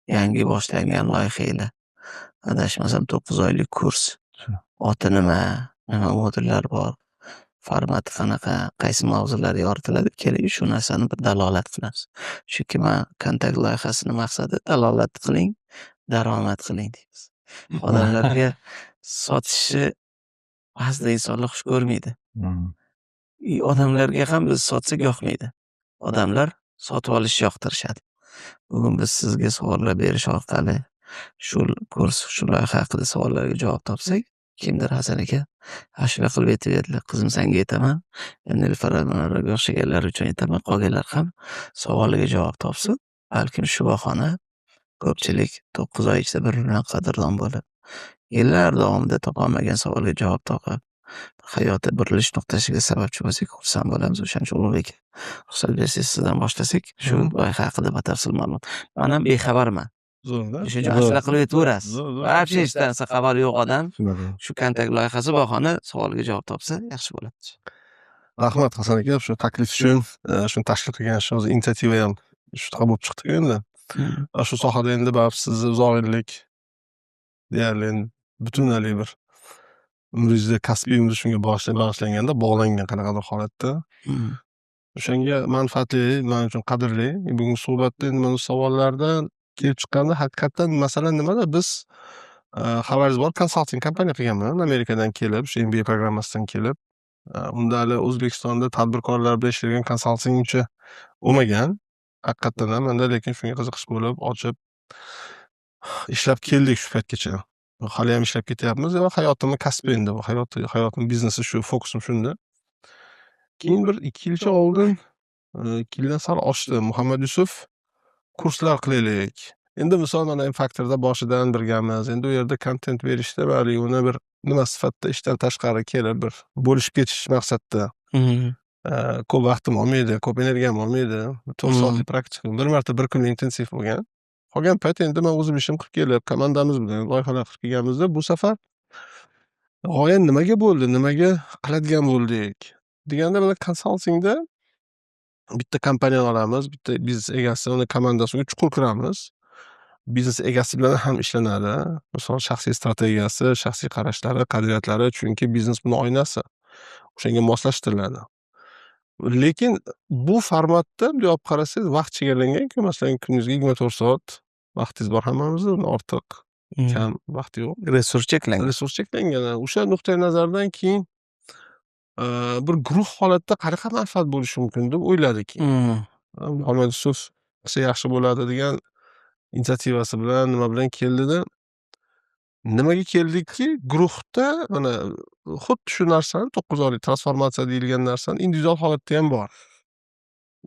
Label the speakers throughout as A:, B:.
A: yangi boshlangan loyiha ila. Adashmasam 9 oylik kurs. Oti nima modullar bor, formati qanaqa, qaysi mavzular yoritiladi, keling shu narsani bir dalolat qilamiz. Chunki men kontakt loyihasini maqsadi dalolat qiling, daromad qiling deymiz. Odamlarga sotishni ba'zida insonlar xush ko'rmaydi. Odamlarga ham biz sotsak yoqmaydi. Odamlar sotib olishni yoqtirishadi. Bugun biz sizga savollar berish orqali shu kurs, shu loyiha haqida savollarga javob topsak, kimdir Hasan aka ashula qilib aytib qizim senga aytaman, Nilufar Amirga o'xshaganlar uchun aytaman, qolganlar ham savoliga javob topsin. Balkim shu bahona ko'pchilik 9 oy ichida bir-biridan qadrdon bo'lib, yillar davomida topolmagan savolga javob topib, hayoti burilish nuqtasiga sababchi bo'lsak, xursand bo'lamiz. O'shaning uchun Ulug'bek, ruxsat bersangiz sizdan boshlasak, shu loyiha haqida batafsil ma'lumot. Men ham bexabarman.
B: Zo'rda.
A: O'sha ashula qilib aytaverasiz. Вообще hech narsa xabari yo'q odam. Shu kontakt loyihasi bahona savoliga javob topsa yaxshi bo'ladi.
B: Rahmat Hasan aka shu taklif uchun, shuni tashkil qilgan shu inisiativa ham shunaqa bo'lib chiqdi endi. Shu sohada endi baribir sizni uzoq yillik deyarli butunlay bir umringizda kasbiy umringiz shunga bag'ishlanganda bog'langan qanaqadir holatda. O'shanga manfaatli, men uchun qadrli. Bugungi suhbatda endi mana savollardan kelib chiqqanda haqiqatan masala nimada? Biz xabaringiz bor, konsalting kompaniya qilganman Amerikadan kelib, shu MBA programmasidan kelib. Unda hali O'zbekistonda tadbirkorlar bilan ishlagan konsaltingchi bo'lmagan. Haqiqatan ham menda lekin shunga qiziqish bo'lib ochib ishlab keldik shu paytgacha. Hali ham ishlab ketyapmiz va hayotimning kasbi endi bu hayotim biznesi shu, fokusim shunda. Keyin bir 2 yilcha oldin, 2 yildan sal oshdi. Muhammad Yusuf kurslar qilaylik. Endi misol mana M-Factorda boshidan birgamiz. Endi u yerda kontent berishda bari uni bir nima sifatida ishdan tashqari kelib bir bo'lishib ketish maqsadda. Ko'p vaqtim olmaydi, ko'p energiyam olmaydi. 4 soatlik praktikum, bir marta bir kunlik intensiv bo'lgan. Qolgan payt endi men o'zim ishim qilib kelib, komandamiz bilan loyihalar qilib kelganmizda, bu safar g'oya nimaga bo'ldi, nimaga qiladigan bo'ldik deganda, mana konsaltingda bitta kompaniyani olamiz, bitta biznes egasi, uni komandasiga chuqur kiramiz. Biznes egasi bilan ham ishlanadi. Misol shaxsiy strategiyasi, shaxsiy qarashlari, qadriyatlari, chunki biznes buni oynasi. O'shanga moslashtiriladi. Lekin bu formatda bunday olib qarasangiz vaqt chegaralangan-ku, masalan, kuningizga 24 soat vaqtingiz bor hammamizda, ortiq, kam vaqt yo'q.
A: Resurs cheklangan.
B: Resurs cheklangan. O'sha nuqtai nazardan keyin bir guruh holatda qanaqa manfaat bo'lishi mumkin deb o'yladik. Muhammad Yusuf qilsa yaxshi bo'ladi degan inisiativasi bilan nima bilan keldida, nimaga keldikki, guruhda mana xuddi shu narsani 9 oylik transformatsiya deyilgan narsani individual holatda ham bor.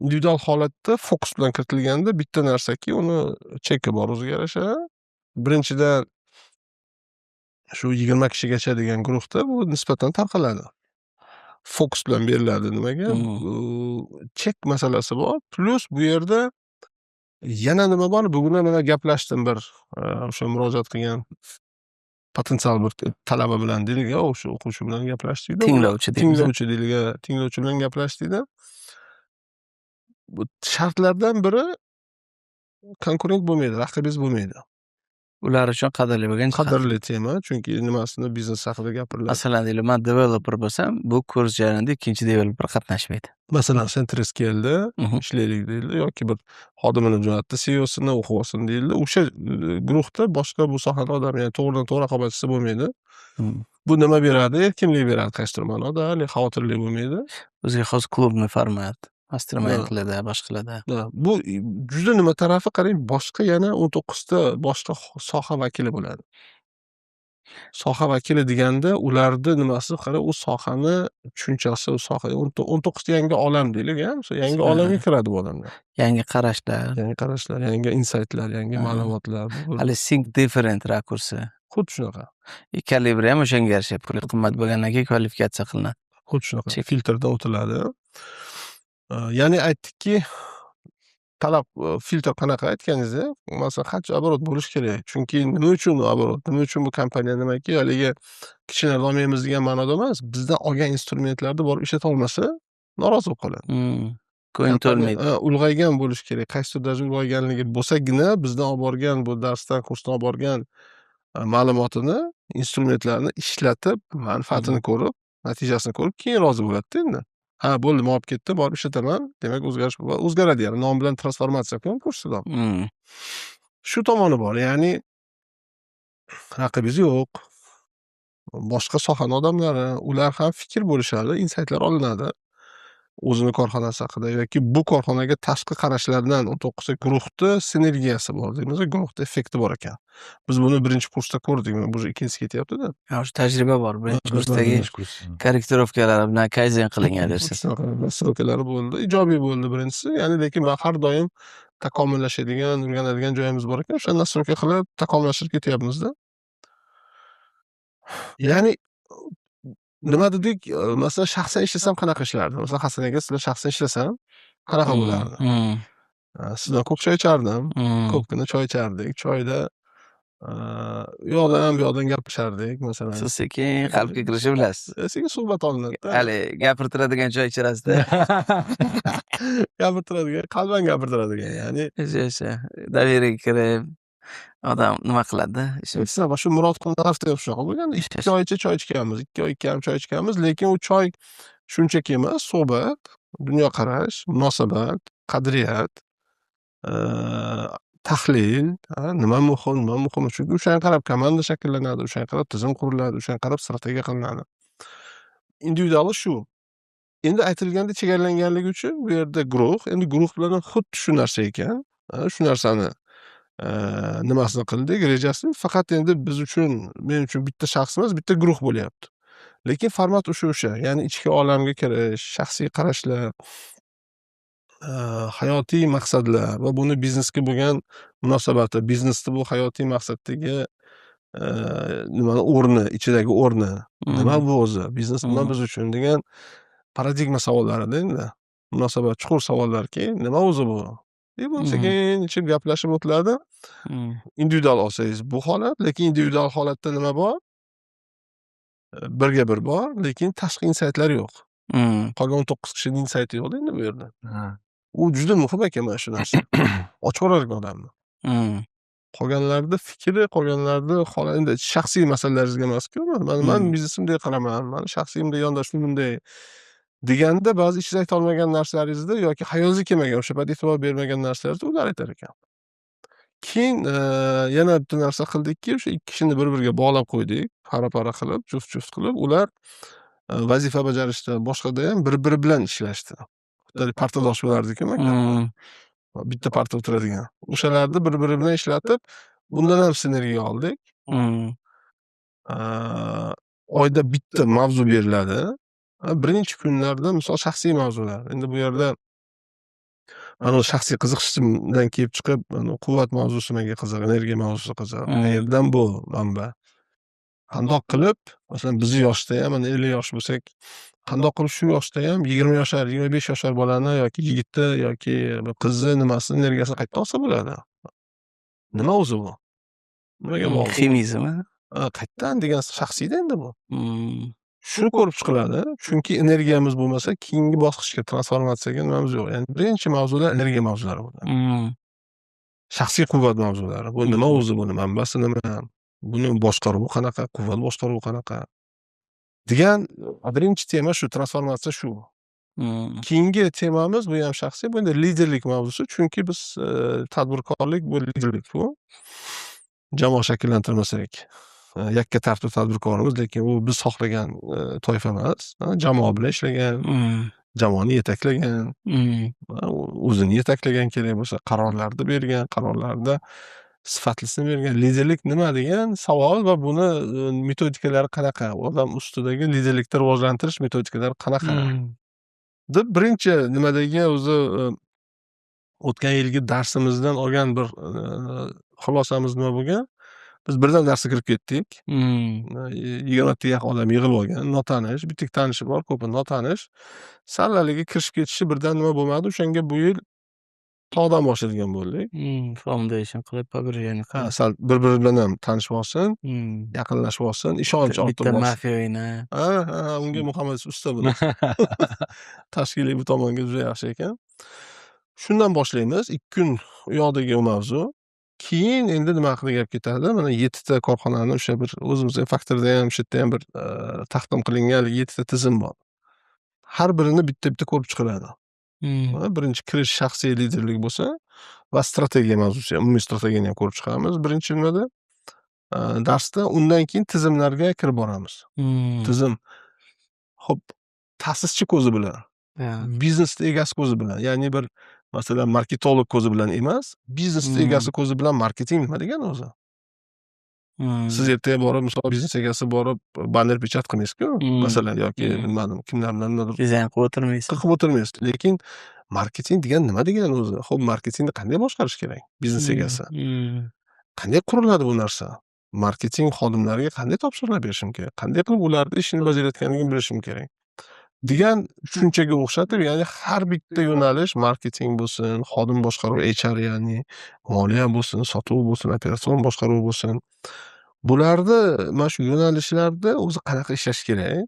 B: Individual holatda fokus bilan kiritilganda bitta narsaki, uni cheki bor o'ziga yarasha. Birinchidan shu 20 kishigacha degan guruhda bu nisbatan tarqaladi. Fokus bilan beriladi nimaga? Chek masalasi bor. Plus bu yerda yana nima bor? Bugun mana gaplashdim bir o'sha murojaat qilgan potensial bir talaba bilan deylik, o'sha o'quvchi bilan gaplashdik-da. Tinglovchi bilan gaplashdik-da. Bu shartlardan biri konkurent bo'lmaydi, raqibingiz bo'lmaydi.
A: Ular uchun qadrli bo'lgan
B: qadrli tema, chunki nimasini biznes haqida gapiriladi.
A: Masalan, deylik, men developer bo'lsam, bu kurs jarayonida ikkinchi developer qatnashmaydi.
B: Masalan, Centris keldi, ishlaylik deyildi yoki bir xodimini jo'natdi, CEOsini o'qib olsin deyildi. O'sha guruhda boshqa bu sohada odam, ya'ni to'g'ridan-to'g'ri raqobatchisi bo'lmaydi. Bu nima beradi? Erkinlik beradi qaysidir ma'noda, xavotirli bo'lmaydi.
A: O'ziga xos klubni format, mastermindlarda, boshqalarda.
B: Bu juda nima tarafi, qarang, boshqa yana 19 ta boshqa soha vakili bo'ladi. Soha vakili deganda ularni nimasi, qara, u sohani tushunchasi, u soha 19 ta yangi olam deylik, yangi olamga kiradi bu odamlar.
A: Yangi qarashlar,
B: yangi insightlar, yangi ma'lumotlar.
A: Hali think different rakursi.
B: Xuddi shunaqa.
A: Kalibri ham o'shanga yarasha qimmat bo'lgandan keyin kvalifikatsiya qilinadi.
B: Xuddi shunaqa. Filtrdan o'tiladi. Ya'ni aytdikki, talab filtr qanaqa aytganingizda, masalan, qancha оборот bo'lish kerak? Chunki nima uchun оборот? Nima uchun bu kompaniya nimaki, haligi kichkina olmaymiz degan ma'noda emas, bizdan olgan instrumentlarni borib ishlata olmasa, norozi bo'lib qoladi.
A: Ko'ngli to'lmaydi.
B: ulg'aygan bo'lishi kerak. Qaysidir darajada ulg'ayganligi bo'lsagina bizdan olib borgan bu darsdan, kursdan olib borgan ma'lumotini, instrumentlarni ishlatib, manfaatini ko'rib, natijasini ko'rib, keyin rozi bo'ladi-da endi. Ha, bo'ldi, men olib ketdim, borib ishlataman. Demak, o'zgarish o'zgaradi, ya'ni nom bilan transformatsiya kursida ham. Shu tomoni bor. Ya'ni raqibingiz yo'q. Boshqa sohani odamlari, ular ham fikr bo'lishadi, insaytlar olinadi. O'zini korxonasi haqida yoki bu korxonaga tashqi qarashlardan o'to'qisa guruhni sinergiyasi bor deymiz, guruhda effekti bor ekan. Biz buni birinchi kursda ko'rdik, bu ikkinchisi ketyapti-da.
A: Shu tajriba bor. Birinchi kursdagi korrektirovkalar bilan kayzen qilingan dersiz.
B: Nastroykalari bo'ldi, ijobiy bo'ldi birinchisi. Ya'ni lekin har doim takomillashadigan, o'rganadigan joyimiz bor ekan. O'sha nastroyka qilib takomillashtirib ketyapmiz-da. Ya'ni nima dedik, masalan, shaxsan ishlasam qanaqa ishlardi? Masalan, Hasan aka, sizlar shaxsan ishlasam qanaqa bo'lardi? Sizdan ko'p choy ichardim. Ko'pgina choy ichardik. Choyda u yoqdan bu yoqdan gapirishardik, masalan.
A: Siz sekin qalbga kirishni bilasiz.
B: Sekin suhbat olinadi-da.
A: Hali gapirtiradigan choy ichirasiz-da.
B: Gapirtiradigan, qalban gapirtiradigan, ya'ni.
A: O'sha daveriyaga kirib, odam nima qiladi-da?
B: Shu Murod Qulnanovda shunaqa bo'lgan. 2 oycha choy ichganmiz, 2 oy, 2,5 choy ichganmiz, lekin u choy shunchaki emas, suhbat, dunyoqarash, munosabat, qadriyat, tahlil, nima muhim, nima muhim. Chunki o'shanga qarab komanda shakllanadi, o'shanga qarab tizim quriladi, o'shanga qarab strategiya qilinadi. Individuali shu. Endi aytilganda chegaralanganligi uchun bu yerda guruh, endi guruh bilan xuddi shu narsa ekan. Shu narsani nimasini qildik, rejasini. Faqat endi biz uchun, men uchun bitta shaxs emas, bitta guruh bo'lyapti. Lekin format o'sha. Ya'ni ichki olamga kirish, shaxsiy qarashlar, hayotiy maqsadlar va buni biznesga bo'lgan munosabati, biznesda bu hayotiy maqsaddagi nimani o'rni, ichidagi o'rni, nima bu o'zi, biznes nima biz uchun degan paradigma savollari-da endi. Munosabat chuqur savollarki, nima o'zi bu? Deb sekin ichib gaplashib o'tiladi. Individual olsangiz bu holat, lekin individual holatda nima bor? Birga bir bor, lekin tashqi insaytlar yo'q. Qolgan 19 kishining insayti yo'q endi bu yerda. U juda muhim ekan mana shu narsa. Ochib yuborar ekan odamni. Qolganlarda fikri, qolganlarda endi shaxsiy masalalaringizga emas-ku. Men biznesimdek qilaman, meni shaxsiyimda yondashuvim bunday deganda ba'zi ichidan ayta olmagan narsalaringizda yoki hayolingizga kelmagan, o'sha payt e'tibor bermagan narsalaringizni ular aytar ekan. Keyin yana bitta narsa qildikki, o'sha 2 kishini bir-biriga bog'lab qo'ydik, para-para qilib, juft-juft qilib, ular vazifa bajarishda, boshqada ham bir-biri bilan ishlashdi. Xuddi partadosh bo'lardik-ku maktabda. Bitta parta o'tiradigan. O'shalarni bir-biri bilan ishlatib, bundan ham sinergiya oldik. Oyda bitta mavzu beriladi. Birinchi kunlarda misol shaxsiy mavzular. Endi bu yerda mana shaxsiy qiziqishimdan kelib chiqib, quvvat mavzusi menga qiziq, energiya mavzusi qiziq. Qayerdan bu manba? Qandoq qilib, masalan, bizni yoshda ham, mana 50 yosh bo'lsak, qandoq qilib shu yoshda ham 20 yoshlar, 25 yoshlar bolani yoki yigitni yoki qizni nimasini energiyasini qayerdan olsa bo'ladi? Nima o'zi bu? Nimaga bog'liq?
A: Xemizmi?
B: Qayerdan degan shaxsiyda endi bu. Shuni ko'rib chiqiladi. Chunki energiyamiz bo'lmasa, keyingi bosqichga transformatsiyaga nimamiz yo'q. Ya'ni birinchi mavzular energiya mavzulari bo'ladi. Shaxsiy quvvat mavzulari. Bu nima o'zi, buni manbasi nima? Buni boshqaruvi qanaqa? Quvvat boshqaruvi qanaqa? degan birinchi tema shu, transformatsiya shu. Keyingi temamiz bu ham shaxsiy, bu endi liderlik mavzusi. Chunki biz tadbirkorlik bu liderlik bu. Jamoa shakllantirmasak, yakka tartib tadbirkorimiz, lekin u biz xohlagan toifa emas. Jamoa bilan ishlagan, jamoani yetaklagan, o'zini yetaklagan kerak bo'lsa, qarorlarni bergan, qarorlarda sifatlisini bergan. Liderlik nima degan savol va buni metodikalari qanaqa? Odam ustidagi liderlikni rivojlantirish metodikalari qanaqa? Deb birinchi nimadagi o'zi o'tgan yilgi darsimizdan olgan bir xulosamiz nima bo'lgan? Biz birdan darsga kirib ketdik. 20 ta yaqin odam yig'ilib olgan, notanish, bitta tanishi bor, ko'pi notanish. Sallaligi kirishib ketishi birdan nima bo'lmadi? O'shanga bu yil tog'dan boshlaydigan bo'ldik.
A: Foundation qilib, pogrujen qilib.
B: Sal bir-biri bilan ham tanishib olsin, yaqinlashib olsin, ishonch ortib olsin.
A: Bitta mafiya o'yini.
B: Unga Muhammad usta bo'ladi. Tashkiliy bu tomonga juda yaxshi ekan. Shundan boshlaymiz. 2 kun u yoqdagi mavzu. Keyin endi nima haqida gap ketadi? Mana 7 ta korxonani o'sha bir o'zimizning faktorda ham, shu yerda ham bir taqdim qilingan 7 ta tizim bor. Har birini bitta-bitta ko'rib chiqiladi. Birinchi kirish shaxsiy liderlik bo'lsa va strategiya mavzusi ham, umumiy strategiyani ham ko'rib chiqamiz. Birinchi nimada darsda, undan keyin tizimlarga kirib boramiz. Tizim xo'p, ta'sischi ko'zi bilan, biznes egasi ko'zi bilan, ya'ni bir masalan marketolog ko'zi bilan emas, biznes egasi ko'zi bilan marketing nima degani o'zi? Siz ertaga borib, misol biznes egasi borib banner pechat qilmaysiz-ku, masalan, yoki bilmadim, kimlar bilan nimadir
A: dizayn qilib o'tirmaysiz.
B: qilib o'tirmaysiz. Lekin marketing degan nima degani o'zi? Xo'p, marketingni qanday boshqarish kerak biznes egasi? Qanday quriladi bu narsa? Marketing xodimlariga qanday topshiriqlar berishim kerak? Qanday qilib ularni ishini bajarayotganligini bilishim kerak? Degan tushunchaga o'xshatib, ya'ni har bitta yo'nalish marketing bo'lsin, xodim boshqaruv HR, ya'ni moliya bo'lsin, sotuv bo'lsin, operatsion boshqaruv bo'lsin. Bularni mana shu yo'nalishlarda o'zi qanaqa ishlash kerak?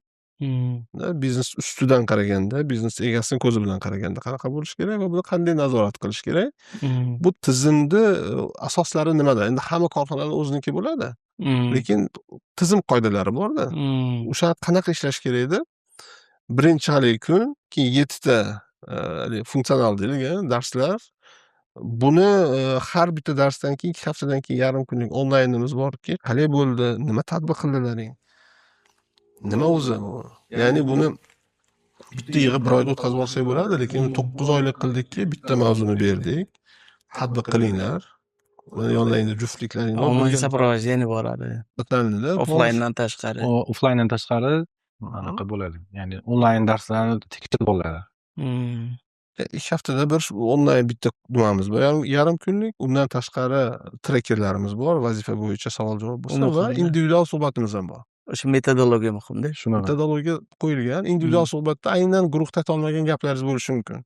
B: Biznes ustidan qaraganda, biznes egasini ko'zi bilan qaraganda qanaqa bo'lishi kerak va buni qanday nazorat qilish kerak? Bu tizimni asoslari nimada? Endi hamma korxonalar o'ziniki bo'ladi. Lekin tizim qoidalari bor-da. O'sha qanaqa ishlash kerak edi? Birinchi haligi kun, keyin 7 ta funksional deyilgan darslar. Buni har bitta darsdan keyin 2 haftadan keyin yarim kunlik onlaynimiz borki, qalay bo'ldi? Nima tadbiq qildilaring? Nima o'zi bu? Ya'ni buni bitta yig'ib bir oyda o'tkazib olsak bo'ladi, lekin 9 oylik qildikki, bitta mavzuni berdik. Tadbiq qilinglar. Mana yonlaringda juftliklaring bor.
A: Onlayn сопровождение boradi. Offlayndan tashqari.
C: Offlayndan tashqari anaqa bo'ladi. Ya'ni onlayn darslarni tekshirib oladi.
B: 2 haftada bir onlayn bitta nimamiz bor. Yarim kunlik. Undan tashqari trekerlarimiz bor. Vazifa bo'yicha savol-javob bo'lsa va individual suhbatimiz ham bor.
A: O'sha metodologiya muhimda.
C: Shunaqa.
B: Metodologiya qo'yilgan. Individual suhbatda aynan guruhda aytolmagan gaplaringiz bo'lishi mumkin.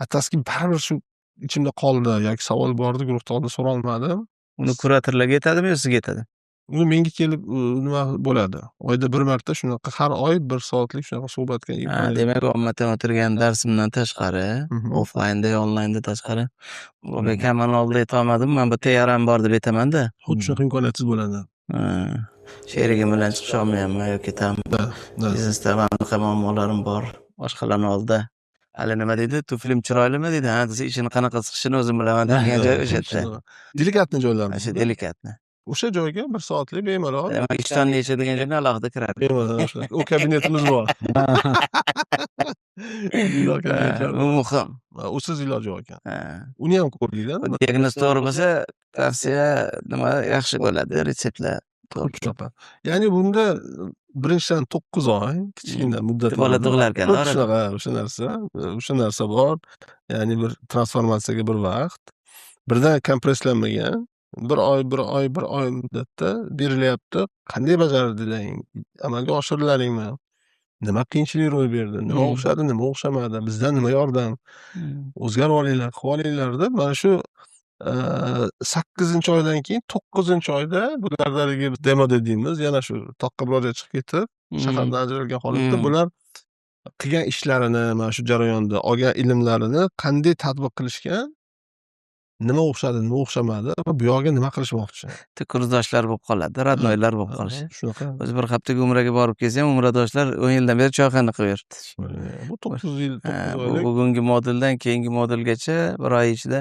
B: Ataski baribir shu ichimda qoldi yoki savol bordi, guruhda oldin so'rolmadim.
A: Uni kuratorlarga yetadimi yo sizga yetadi?
B: Uni menga kelib nima bo'ladi? Oyda bir marta shunaqa har oy 1 soatlik shunaqa suhbatga
A: demak, ommadan o'tirgan darsimdan tashqari, offlaynda yo onlaynda tashqari. Beka men oldida aytolmadim, men bitta yaram bor deb aytaman-da.
B: Xuddi shunaqa imkoniyatingiz bo'ladi.
A: Sherigim bilan chiqa olmayapman yoki biznesda anaqa muammolarim bor. Boshqalarning oldida. Hali nima deydi? Tuflim chiroylimi deydi. Ha, desa ishini qanaqa siqishini o'zim bilaman degan joy o'sha yerda.
B: Delikatni joylar.
A: O'sha delikatni.
B: O'sha joyga 1 soatlik bemalol.
A: Demak, ishton yechadigan joyga alohida kiradi.
B: Bemalol o'sha. U kabinetimiz bor.
A: Bu muhim.
B: Usiz iloji yo'q ekan. Uni ham ko'rdinglar.
A: Diagnoz to'g'ri bo'lsa, tavsiya nima yaxshi bo'ladi, retseptlar.
B: Ya'ni bunda birinchidan 9 oy kichkina muddat
A: bola tug'ilarkan.
B: O'sha narsa bor. Ya'ni bir transformatsiyaga bir vaqt. Birdan kompresslanmagan. Bir oy muddatda berilyapti. Qanday bajardilaring? Amalga oshirdilaringmi? Nima qiyinchilik ro'y berdi? Nima o'xshadi, nima o'xshamadi? Bizdan nima yordam? O'zgarib olinglar, qilib olinglar deb mana shu 8-oydan keyin 9-oyda bulardagi demo dediğimiz yana shu toqqa murojaat chiqib ketib, shahardan ajralgan holatda bular qilgan ishlarini, mana shu jarayonda olgan ilmlarini qanday tatbiq qilishgan, nima o'xshadi, nima o'xshamadi va bu yoqqa nima qilishmoqchi.
A: Kursdoshlar bo'lib qoladi, radnoylar bo'lib qolishi.
B: Shunaqa.
A: O'zi bir haftaga umraga borib kelsa ham umradoshlar 10 yildan beri choyxona qilib yuribdi.
B: Bu 9 yil, 9 oylik.
A: Bugungi modeldan keyingi modelgacha bir oy ichida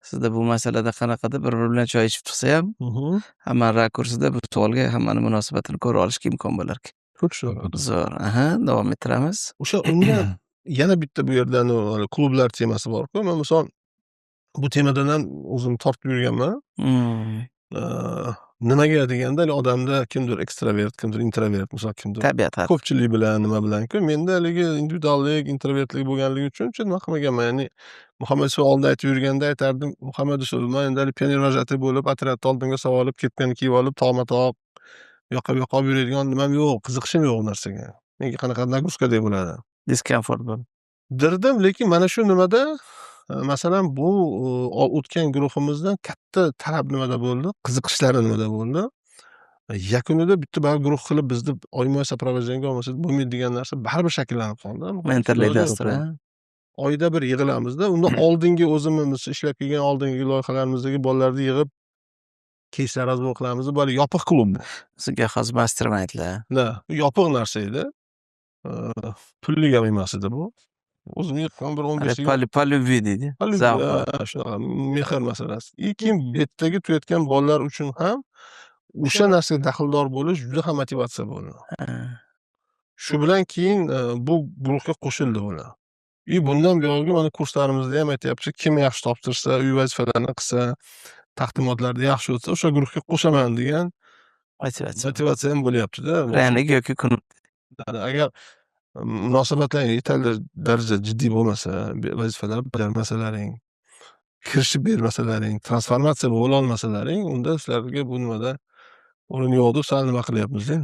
A: sizda bu masalada qanaqadir bir-biri bilan choy ichib chiqsa ham, hamma rakursida bu savolga hammani munosabatini ko'ra olishga imkon bo'lar ekan. Zo'r. Davom ettiramiz.
B: O'sha unda yana bitta bu yerdan klublar temasi bor-ku. Men misol bu temadan ham o'zim tortib yurganman. Nimaga deganda odamda kimdir ekstravert, kimdir introvert, misol kimdir
A: tabiat
B: ko'pchilik bilan nima bilan-ku, menda haligi individuallik, introvertlik bo'lganligi uchun nima qilmaganman. Ya'ni Muhammad Yusuf oldida aytib yurganda aytardim, Muhammad Yusuf, men endi pioner vajati bo'lib, otryadni oldinga solib olib, ketgan kiyib olib, tog'ma-tog' yoqib olib yuradigan nimam yo'q, qiziqishim yo'q u narsaga. Menga qanaqa nagruskadek bo'ladi.
A: Diskomfort bo'ladi.
B: Dirdim, lekin mana shu nimada masalan bu o'tgan guruhimizdan katta talab nimada bo'ldi, qiziqishlari nimada bo'ldi. Yakunida bitta baribir guruh qilib bizni oyma soprovождениеga olmasak bo'lmaydi degan narsa baribir shakllanib qoldi.
A: Mentorlik dasturi.
B: oyda bir yig'ilamizda. Unda oldingi o'zimiz ishlab kelgan oldingi loyihalarimizdagi bolalarni yig'ib kechlar razbor qilamiz. Bu yopiq klub bu.
A: Sizga xos mastermindlar.
B: Da, yopiq narsa edi. Pullik ham emas edi bu. O'zim yiqqan bir 15
A: Polubvi deydi. Zavq.
B: shunaqa mehr masalasi. Keyin betdagi tuyatgan bolalar uchun ham o'sha narsaga daxldor bo'lish juda ham motivatsiya bo'ldi. Shu bilan keyin bu guruhga qo'shildi ular. Bundan buyog'i mana kurslarimizda ham aytyapti, kim yaxshi topshirsa, uy vazifalarini qilsa, taqdimotlarda yaxshi o'tsa, o'sha guruhga qo'shaman degan motivatsiya ham bo'lyapti-da.
A: Rayonlik yoki kun
B: Agar munosabatlaring yetarli darajada jiddiy bo'lmasa, vazifalar bajarmasalaring, kirishib bermasalaring, transformatsiya bo'lolmasalaring, unda sizlarga bu nimada o'rin yo'q deb sal nima qilyapmiz-da.